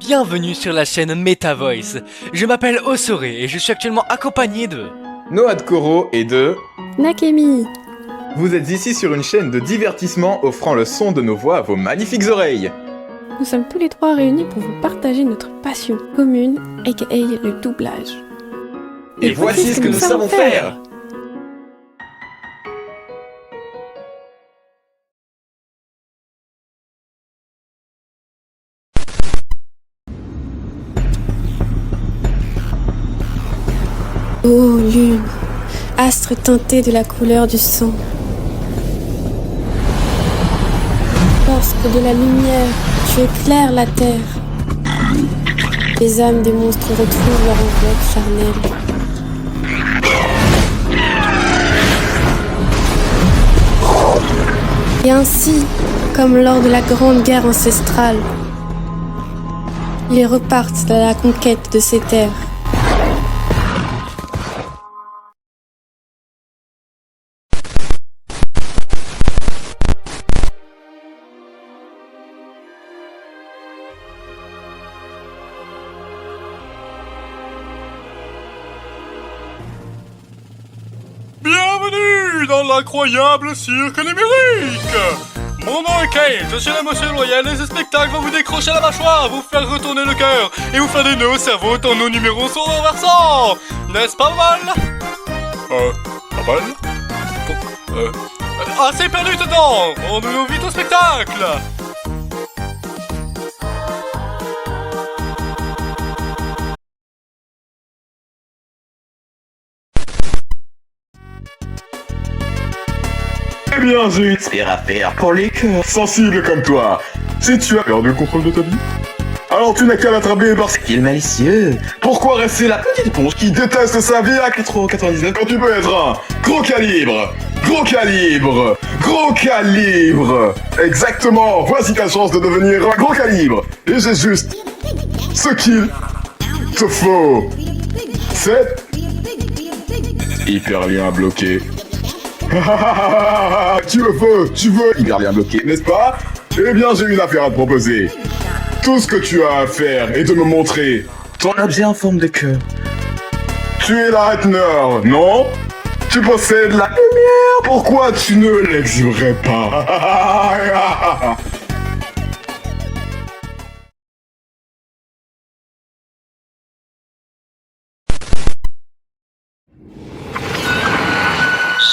Bienvenue sur la chaîne MetaVoice. Je m'appelle Osore et je suis actuellement accompagné de... Noad Koro et de... Nakemi. Vous êtes ici sur une chaîne de divertissement offrant le son de nos voix à vos magnifiques oreilles. Nous sommes tous les trois réunis pour vous partager notre passion commune, aka le doublage. Et voici ce que nous savons faire. Ô lune, astre teinté de la couleur du sang. Lorsque de la lumière, tu éclaires la terre, les âmes des monstres retrouvent leur enveloppe charnelle. Et ainsi, comme lors de la grande guerre ancestrale, ils repartent à la conquête de ces terres. Bienvenue dans l'incroyable cirque numérique. Mon nom est Kane, je suis la monsieur loyal et ce spectacle va vous décrocher la mâchoire, vous faire retourner le cœur et vous faire des nœuds au cerveau tant nos numéros sont renversants. N'est-ce pas mal? Pas mal? Assez perdu de temps, rendons-nous vite au spectacle. Eh bien, j'ai une spire à faire pour les cœurs sensibles comme toi. Si tu as perdu le contrôle de ta vie, alors tu n'as qu'à l'attraper parce qu'il est malicieux. Pourquoi rester la petite ponche qui déteste sa vie à 4,99€ quand tu peux être un gros calibre? Gros calibre! Gros calibre! Exactement, voici ta chance de devenir un gros calibre. Et j'ai juste ce qu'il te faut. C'est hyperlien bloqué. Tu veux hyperlien bloqué, n'est-ce pas? Eh bien, j'ai une affaire à te proposer. Tout ce que tu as à faire est de me montrer ton objet en forme de cœur. Tu es la Heitner, non? Tu possèdes la lumière, pourquoi tu ne l'exhiberais pas?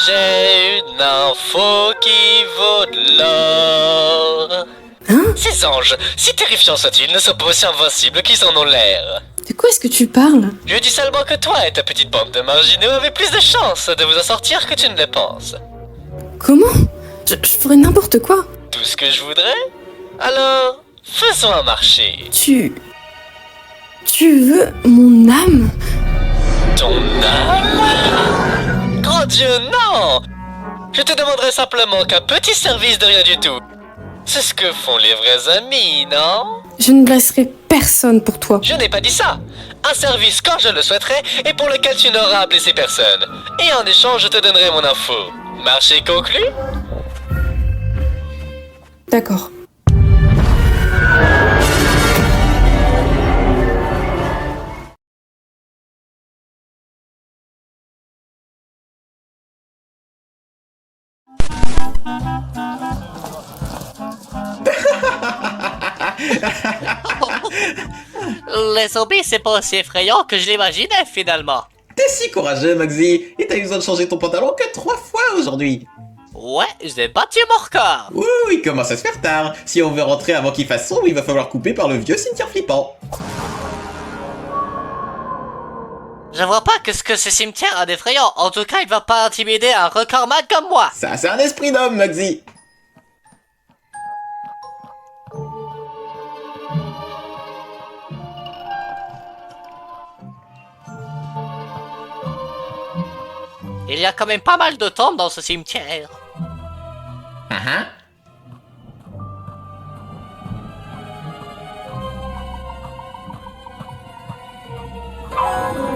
J'ai une info qui vaut de l'or. Hein? Ces anges, si terrifiants soient-ils, ne sont pas aussi invincibles qu'ils en ont l'air. De quoi est-ce que tu parles? Je dis seulement que toi et ta petite bande de marginaux avez plus de chances de vous en sortir que tu ne le penses. Comment? Je ferais n'importe quoi. Tout ce que je voudrais? Alors, faisons un marché. Tu veux mon âme? Ton âme? Grand Dieu, non! Je te demanderai simplement qu'un petit service de rien du tout. C'est ce que font les vrais amis, non? Je ne blesserai personne pour toi. Je n'ai pas dit ça. Un service quand je le souhaiterai et pour lequel tu n'auras à blesser personne. Et en échange, je te donnerai mon info. Marché conclu? D'accord. Les zombies, c'est pas aussi effrayant que je l'imaginais finalement. T'es si courageux, Maxi, et t'as eu besoin de changer ton pantalon que 3 fois aujourd'hui. Ouais, j'ai battu mon record. Oui, il commence à se faire tard. Si on veut rentrer avant qu'il fasse sombre, il va falloir couper par le vieux cimetière flippant. Je vois pas que ce que ce cimetière a d'effrayant. En tout cas, il va pas intimider un recordman comme moi. Ça, c'est un esprit d'homme, Maxi. Il y a quand même pas mal de tombes dans ce cimetière.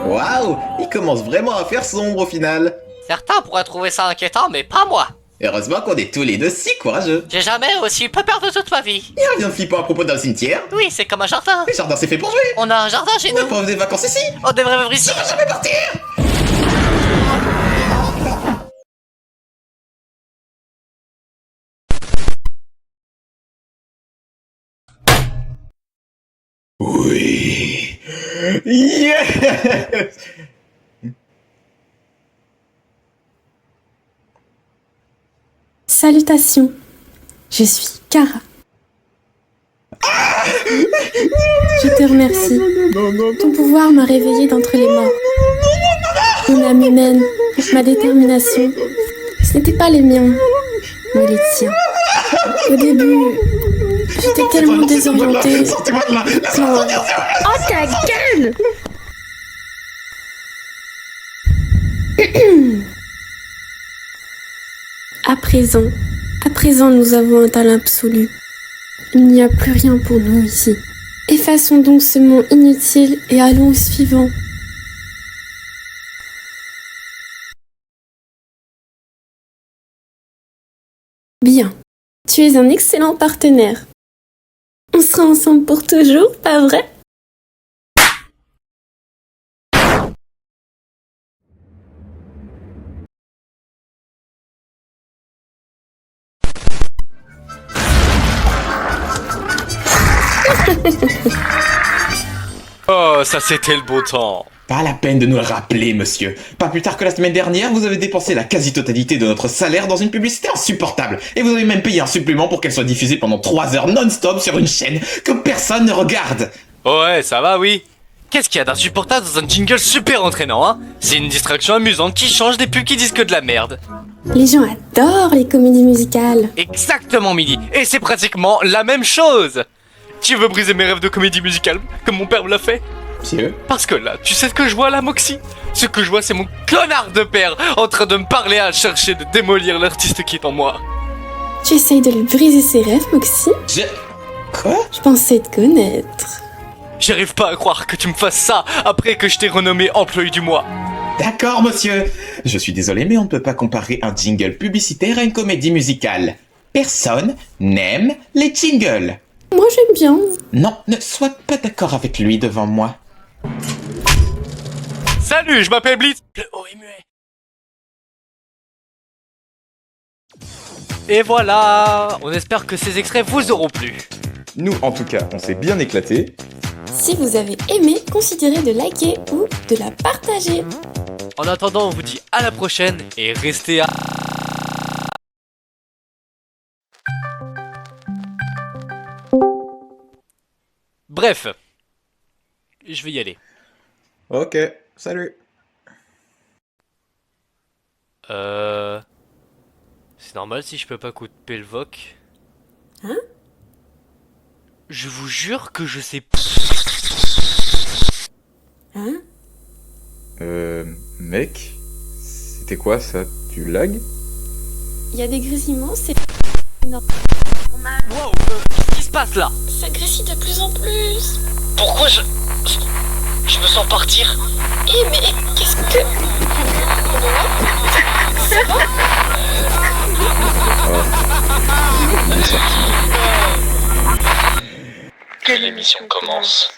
Waouh, il commence vraiment à faire sombre au final. Certains pourraient trouver ça inquiétant, mais pas moi. Heureusement qu'on est tous les deux si courageux. J'ai jamais aussi peu peur de toute ma vie. Il y a rien de flippant à propos d'un cimetière. Oui, c'est comme un jardin. Le jardin c'est fait pour jouer. On a un jardin chez On a nous. pas des vacances ici. On devrait vivre ici. On va jamais partir. Oui. Yes. Salutations, je suis Kara. Je te remercie. Ton pouvoir m'a réveillée d'entre les morts. Mon âme humaine, ma détermination, ce n'étaient pas les miens, mais les tiens. Au début, j'étais tellement désorientée. Sortez-moi de là. Oh ta gueule! À présent nous avons un talent absolu. Il n'y a plus rien pour nous ici. Effaçons donc ce monde inutile et allons au suivant. Bien, tu es un excellent partenaire. On sera ensemble pour toujours, pas vrai? Oh, ça c'était le beau temps. Pas la peine de nous le rappeler, monsieur. Pas plus tard que la semaine dernière, vous avez dépensé la quasi-totalité de notre salaire dans une publicité insupportable. Et vous avez même payé un supplément pour qu'elle soit diffusée pendant 3 heures non-stop sur une chaîne que personne ne regarde. Ouais, ça va, oui. Qu'est-ce qu'il y a d'insupportable dans un jingle super entraînant, hein? C'est une distraction amusante qui change des pubs qui disent que de la merde. Les gens adorent les comédies musicales. Exactement, Midi. Et c'est pratiquement la même chose. Tu veux briser mes rêves de comédie musicale, comme mon père me l'a fait? Monsieur? Parce que là, tu sais ce que je vois là, Moxie? Ce que je vois, c'est mon connard de père en train de me parler à chercher de démolir l'artiste qui est en moi. Tu essayes de lui briser ses rêves, Moxie? Quoi? Je pensais te connaître. J'arrive pas à croire que tu me fasses ça après que je t'ai renommé employé du mois. D'accord, monsieur. Je suis désolé, mais on ne peut pas comparer un jingle publicitaire à une comédie musicale. Personne n'aime les jingles. Moi j'aime bien. Non, ne sois pas d'accord avec lui devant moi. Salut, je m'appelle Blitz. Le haut est muet. Et voilà, on espère que ces extraits vous auront plu. Nous, en tout cas, on s'est bien éclaté. Si vous avez aimé, considérez de liker ou de la partager. En attendant, on vous dit à la prochaine et restez à... Bref, je vais y aller. Ok, salut. C'est normal si je peux pas couper le voc. Hein? Je vous jure que je sais... Hein? Mec, c'était quoi ça? Tu lags? Il y a des grésillements, c'est... Wow, qu'est-ce qui se passe là? Ça grésille de plus en plus. Pourquoi je me sens partir? Eh mais qu'est-ce que... C'est bon? Que l'émission commence.